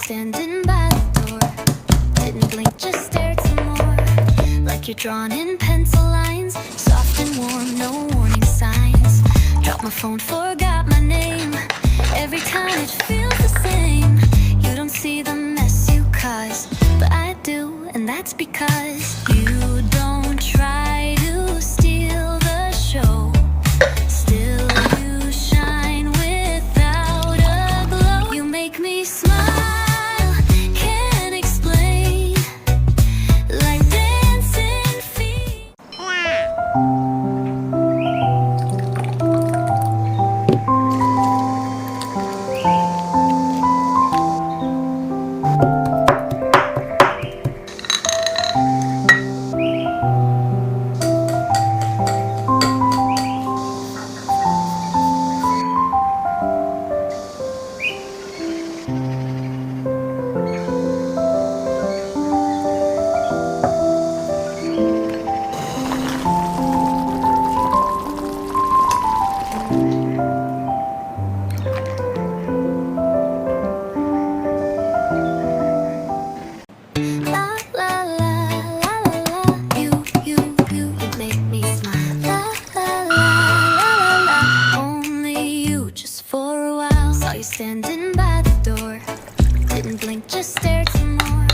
standing by the door. Didn't blink, just stared some more. Like you're drawn in pencil lines, soft and warm, no warning signs. Dropped my phone, forgot my name. Every time it feels the same. You don't see the mess you cause, but I do, and that's because you don't try to steal the show. Still you shine without a glow. You make me smile, can't explain. Like dancing feet. Standing by the door, didn't blink, just stared some more.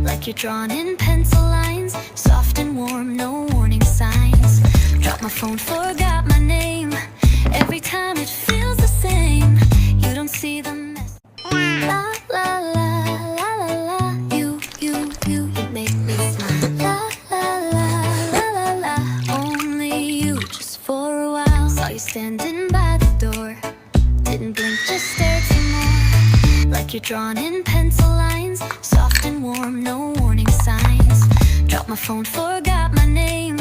Like you're drawn in pencil lines, soft and warm, no warning signs. Dropped my phone, forgot my name. Every time it feels the same. You don't see the mess. La la la la la la. You make me smile. La la la la la la. Only you, just for a while. Saw you standing by the door. Didn't blink, just stared some more. Like you're drawn in pencil lines, soft and warm, no warning signs. Dropped my phone, forgot my name.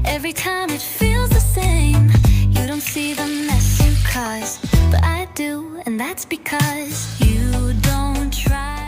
Every time it feels the same. You don't see the mess you cause, but I do, and that's because you don't try.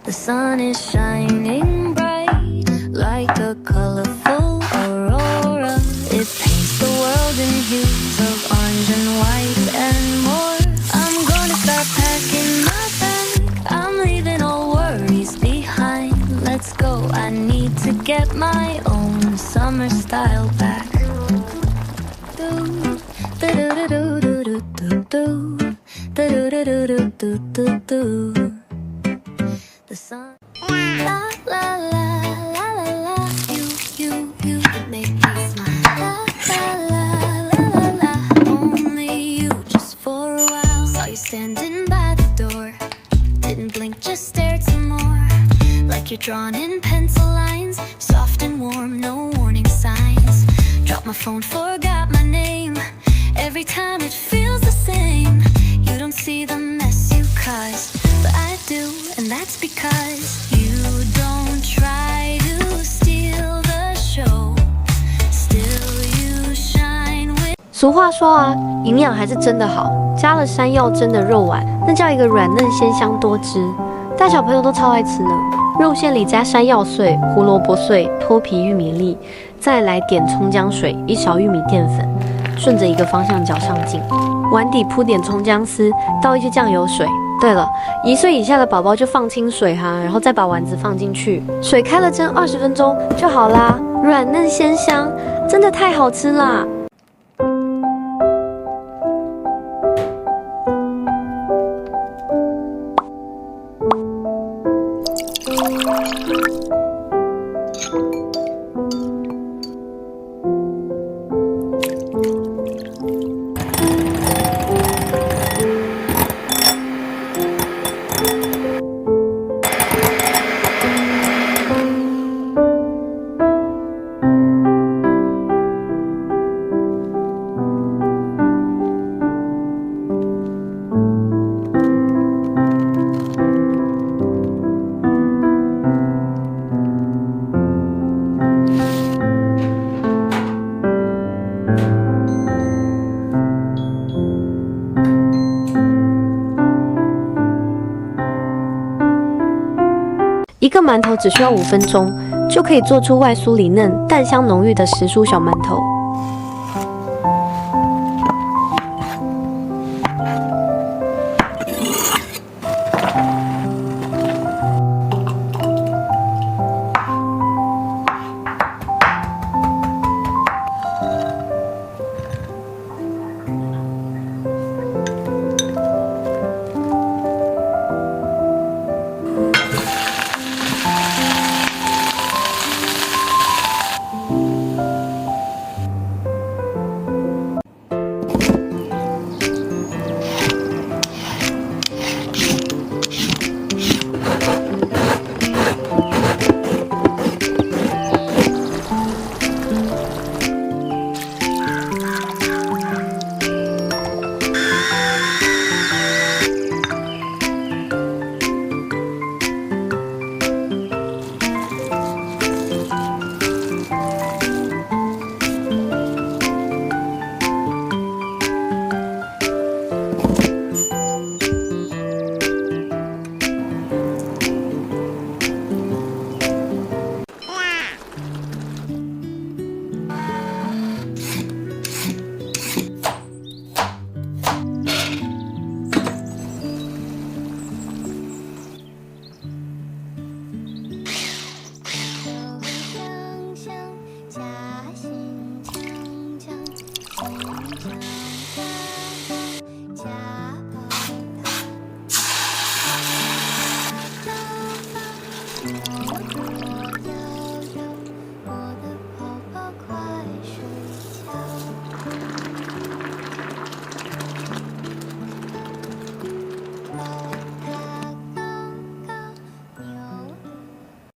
The sun is shining bright like a colorful aurora. It paints the world in hues of orange and white and more. I'm gonna start packing my bag. I'm leaving all worries behind. Let's go. I need to get my own summer style back. The sun. La la la la la la. You make me smile. La la la la la la. Only you, just for a while. Saw you standing by the door. Didn't blink, just stared some more. Like you're drawn in pencil lines, soft and warm, no warning signs. Dropped my phone, forgot my name. Every time it feels the same. You don't see the mess you caused, but I do, and that's because you don't try to steal the show. Still you shine with. 俗话说啊，营养还是真的好，加了山药蒸的肉丸，那叫一个软嫩鲜香多汁，大小朋友都超爱吃呢。肉馅里加山药碎、胡萝卜碎、脱皮玉米粒，再来点葱姜水、一勺玉米淀粉，顺着一个方向搅上劲。碗底铺点葱姜丝，倒一些酱油水。对了，1岁以下的宝宝就放清水哈，然后再把丸子放进去，水开了蒸20分钟就好啦，软嫩鲜香，真的太好吃啦！一个馒头只需要5分钟，就可以做出外酥里嫩、蛋香浓郁的时蔬小馒头。